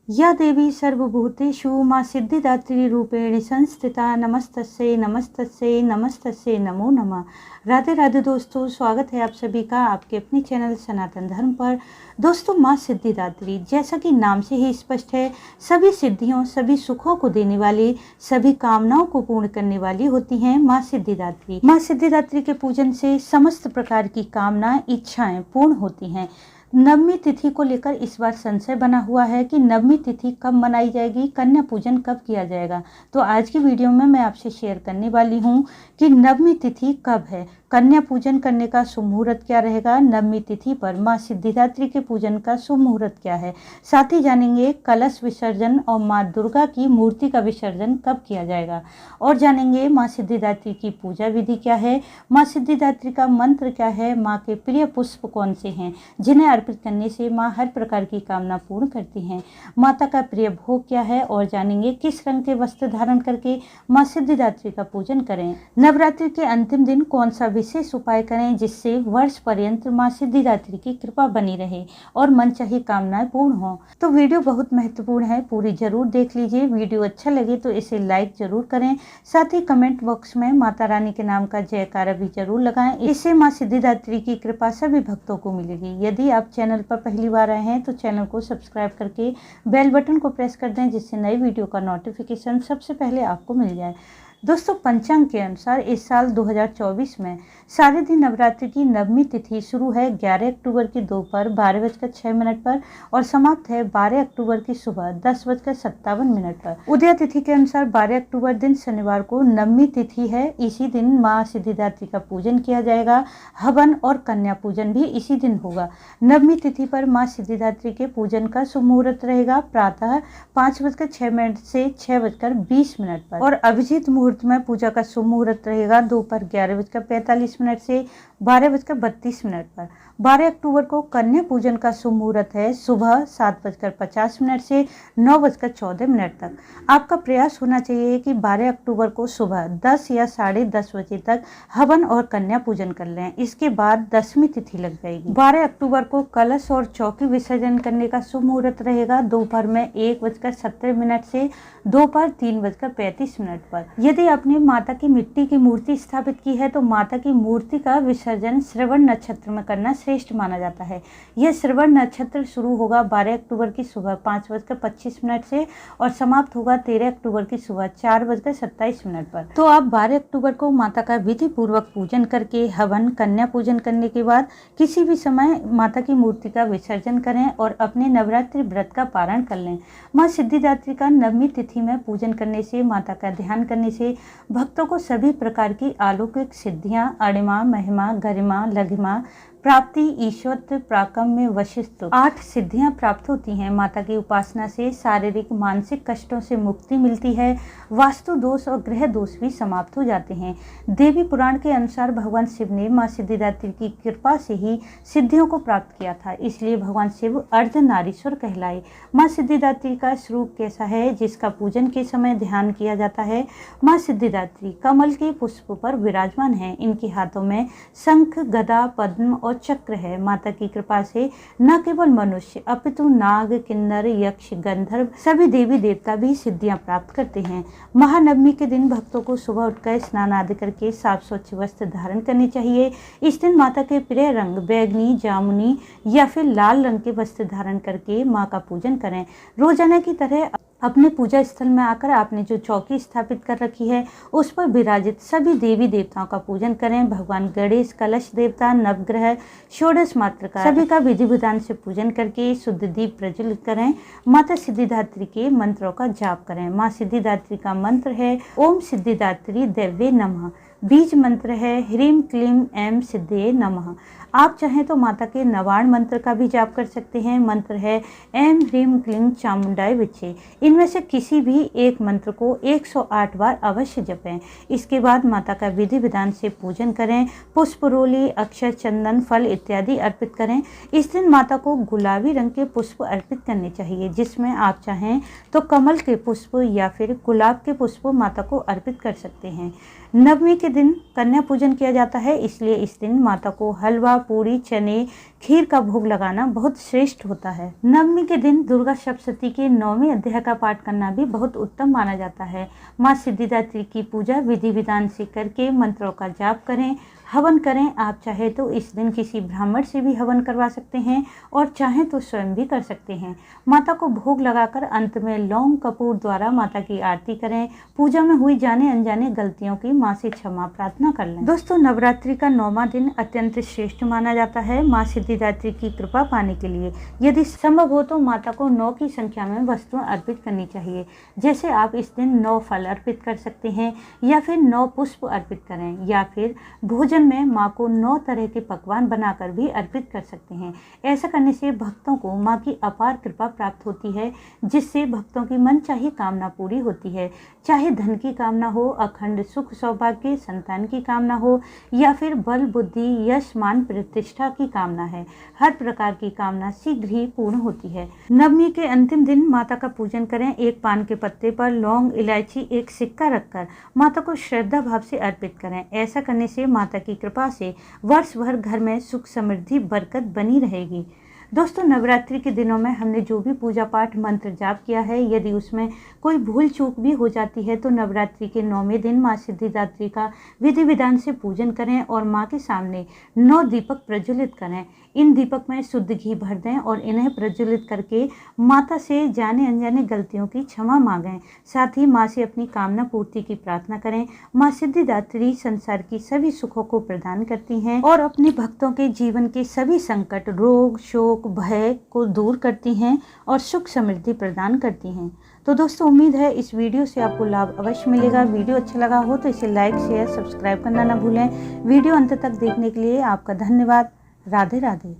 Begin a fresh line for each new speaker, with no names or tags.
या देवी सर्वभूतेषु माँ सिद्धिदात्री रूपेण संस्थिता नमस्तस्यै नमस्तस्यै नमस्तस्यै नमो नमः। राधे राधे दोस्तों, स्वागत है आप सभी का आपके अपने चैनल सनातन धर्म पर। दोस्तों, माँ सिद्धिदात्री जैसा कि नाम से ही स्पष्ट है, सभी सिद्धियों सभी सुखों को देने वाली, सभी कामनाओं को पूर्ण करने वाली होती हैं माँ सिद्धिदात्री। माँ सिद्धिदात्री के पूजन से समस्त प्रकार की कामनाएं इच्छाएं पूर्ण होती हैं। नवमी तिथि को लेकर इस बार संशय बना हुआ है कि नवमी तिथि कब मनाई जाएगी, कन्या पूजन कब किया जाएगा। तो आज की वीडियो में मैं आपसे शेयर करने वाली हूं कि नवमी तिथि कब है, कन्या पूजन करने का शुभ मुहूर्त क्या रहेगा, नवमी तिथि पर माँ सिद्धिदात्री के पूजन का शुभ मुहूर्त क्या है। साथ ही जानेंगे कलश विसर्जन और माँ दुर्गा की मूर्ति का विसर्जन कब किया जाएगा, और जानेंगे माँ सिद्धिदात्री की पूजा विधि क्या है, माँ सिद्धिदात्री का मंत्र क्या है, माँ के प्रिय पुष्प कौन से हैं जिन्हें अर्पित करने से माँ हर प्रकार की कामना पूर्ण करती हैं, माता का प्रिय भोग क्या है, और जानेंगे किस रंग के वस्त्र धारण करके माँ सिद्धिदात्री का पूजन करें। नवरात्रि के अंतिम दिन कौन सा विशेष उपाय करें जिससे वर्ष पर्यंत माँ सिद्धिदात्री की कृपा बनी रहे और मनचाही कामनाएं पूर्ण हो। तो वीडियो बहुत महत्वपूर्ण है, पूरी जरूर देख लीजिए। वीडियो अच्छा लगे तो इसे लाइक जरूर करें, साथ ही कमेंट बॉक्स में माता रानी के नाम का जयकारा भी जरूर लगाएं। इससे माँ सिद्धिदात्री की कृपा सभी भक्तों को मिलेगी। यदि आप चैनल पर पहली बार आए हैं तो चैनल को सब्सक्राइब करके बेल बटन को प्रेस कर दें, जिससे नई वीडियो का नोटिफिकेशन सबसे पहले आपको मिल जाए। दोस्तों, पंचांग के अनुसार इस साल 2024 में शारदीय नवरात्रि की नवमी तिथि शुरू है 11 अक्टूबर की दोपहर 12:06 पर और समाप्त है 12 अक्टूबर की सुबह 10:57 पर। उदय तिथि के अनुसार 12 अक्टूबर दिन शनिवार को नवमी तिथि है। इसी दिन माँ सिद्धिदात्री का पूजन किया जाएगा। हवन और कन्या पूजन भी इसी दिन होगा। नवमी तिथि पर माँ सिद्धिदात्री के पूजन का शुभ मुहूर्त रहेगा प्रातः 5:06 से 6:20 पर, और अभिजीत मुहूर्त में पूजा का शुभ मुहूर्त रहेगा दोपहर 11:45 से 12:32 पर। 12 अक्टूबर को कन्या पूजन का शुभ मुहूर्त है सुबह 7:50 से 9:14 तक। आपका प्रयास होना चाहिए कि 12 अक्टूबर को सुबह 10 या 10:30 बजे तक हवन और कन्या पूजन कर लें। इसके बाद दशमी तिथि लग जाएगी। 12 अक्टूबर को कलश और चौकी विसर्जन करने का शुभ मुहूर्त रहेगा दोपहर में 1:17 से दोपहर 3:35 पर। यदि आपने माता की मिट्टी की मूर्ति स्थापित की है तो माता की मूर्ति का विसर्जन श्रवण नक्षत्र में करना श्रेष्ठ माना जाता है। यह श्रवण नक्षत्र शुरू होगा 12 अक्टूबर की सुबह 5:25 से और समाप्त होगा 13 अक्टूबर की सुबह 4:27 पर। तो आप 12 अक्टूबर को माता का विधि पूर्वक पूजन करके हवन कन्या पूजन करने के बाद किसी भी समय माता की मूर्ति का विसर्जन करें और अपने नवरात्रि व्रत का पारण कर लें। माँ सिद्धिदात्री का नवमी तिथि में पूजन करने से, माता का ध्यान करने से भक्तों को सभी प्रकार की अलौकिक सिद्धियां, अणिमा, महिमा, गरिमा, लघिमा, प्राप्ति, ईश्वरत्व, प्राकम्य, वशिष्ठ 8 सिद्धियां प्राप्त होती हैं। माता की उपासना से शारीरिक मानसिक कष्टों से मुक्ति मिलती है। वास्तु दोष और ग्रह दोष भी समाप्त हो जाते हैं। देवी पुराण के अनुसार भगवान शिव ने माँ सिद्धिदात्री की कृपा से ही सिद्धियों को प्राप्त किया था, इसलिए भगवान शिव अर्धनारीश्वर कहलाए। माँ सिद्धिदात्री का स्वरूप कैसा है जिसका पूजन के समय ध्यान किया जाता है? माँ सिद्धिदात्री कमल के पुष्प पर विराजमान है। इनके हाथों में शंख, गदा, पद्म और चक्र है। माता की कृपा से न केवल मनुष्य अपितु नाग, किन्नर, यक्ष, गंधर्व सभी देवी देवता भी सिद्धियां प्राप्त करते हैं। महानवमी के दिन भक्तों को सुबह उठकर स्नान आदि करके साफ स्वच्छ वस्त्र धारण करने चाहिए। इस दिन माता के प्रिय रंग बैगनी, जामुनी या फिर लाल रंग के वस्त्र धारण करके माँ का पूजन करें। रोजाना की तरह अपने पूजा स्थल में आकर आपने जो चौकी स्थापित कर रखी है उस पर विराजित सभी देवी देवताओं का पूजन करें। भगवान गणेश, कलश देवता, नवग्रह, षोडश मातृका सभी का विधि विधान से पूजन करके शुद्ध दीप प्रज्वलित करें। माता सिद्धिदात्री के मंत्रों का जाप करें। माँ सिद्धिदात्री का मंत्र है ओम सिद्धिदात्री देव्ये नमः। बीज मंत्र है ह्रीम क्लीम ऐं सिद्धये नमः। आप चाहें तो माता के नवाण मंत्र का भी जाप कर सकते हैं। मंत्र है ऐं ह्रीम क्लीं चामुंडाय विचे। इनमें से किसी भी एक मंत्र को 108 बार अवश्य जपें। इसके बाद माता का विधि विधान से पूजन करें। पुष्प, रोली, अक्षर, चंदन, फल इत्यादि अर्पित करें। इस दिन माता को गुलाबी रंग के पुष्प अर्पित करने चाहिए, जिसमें आप चाहें तो कमल के पुष्प या फिर गुलाब के पुष्प माता को अर्पित कर सकते हैं। नवमी के दिन कन्या पूजन किया जाता है, इसलिए इस दिन माता को हलवा, पूरी, चने, खीर का भोग लगाना बहुत श्रेष्ठ होता है। नवमी के दिन दुर्गा सप्तशती के 9वें अध्याय का पाठ करना भी बहुत उत्तम माना जाता है। माँ सिद्धिदात्री की पूजा विधि विधान से करके मंत्रों का जाप करें, हवन करें। आप चाहे तो इस दिन किसी ब्राह्मण से भी हवन करवा सकते हैं और चाहें तो स्वयं भी कर सकते हैं। माता को भोग लगाकर अंत में लौंग कपूर द्वारा माता की आरती करें। पूजा में हुई जाने अनजाने गलतियों की माँ से क्षमा प्रार्थना कर लें। दोस्तों, नवरात्रि का 9वां दिन अत्यंत श्रेष्ठ माना जाता है माँ सिद्धिदात्री की कृपा पाने के लिए। यदि संभव हो तो माता को 9 की संख्या में वस्तुएं अर्पित करनी चाहिए। जैसे आप इस दिन 9 फल अर्पित कर सकते हैं, या फिर 9 पुष्प अर्पित करें, या फिर भोजन में माँ को 9 तरह के पकवान बनाकर भी अर्पित कर सकते हैं। ऐसा करने से भक्तों को माँ की अपार कृपा प्राप्त होती है, जिससे भक्तों की मनचाही कामना पूरी होती है। चाहे धन की कामना हो, अखंड सुख सौभाग्य, संतान की कामना हो, या फिर बल बुद्धि यश मान प्रतिष्ठा की कामना है, हर प्रकार की कामना शीघ्र ही पूर्ण होती है। नवमी के अंतिम दिन माता का पूजन करें। एक पान के पत्ते पर लौंग, इलायची, एक सिक्का रखकर माता को श्रद्धा भाव से अर्पित करें। ऐसा करने से माता की कृपा से वर्ष भर घर में सुख समृद्धि बरकत बनी रहेगी। दोस्तों, नवरात्रि के दिनों में हमने जो भी पूजा पाठ मंत्र जाप किया है, यदि उसमें कोई भूल चूक भी हो जाती है तो नवरात्रि के 9वें दिन माँ सिद्धिदात्री का विधि विधान से पूजन करें और माँ के सामने 9 दीपक प्रज्वलित करें। इन दीपक में शुद्ध घी भर दें और इन्हें प्रज्वलित करके माता से जाने अनजाने गलतियों की क्षमा मांगें। साथ ही माँ से अपनी कामना पूर्ति की प्रार्थना करें। माँ सिद्धिदात्री संसार की सभी सुखों को प्रदान करती हैं और अपने भक्तों के जीवन के सभी संकट, रोग, शोक, भय को दूर करती हैं और सुख समृद्धि प्रदान करती हैं। तो दोस्तों, उम्मीद है इस वीडियो से आपको लाभ अवश्य मिलेगा। वीडियो अच्छा लगा हो तो इसे लाइक, शेयर, सब्सक्राइब करना ना भूलें। वीडियो अंत तक देखने के लिए आपका धन्यवाद। राधे राधे।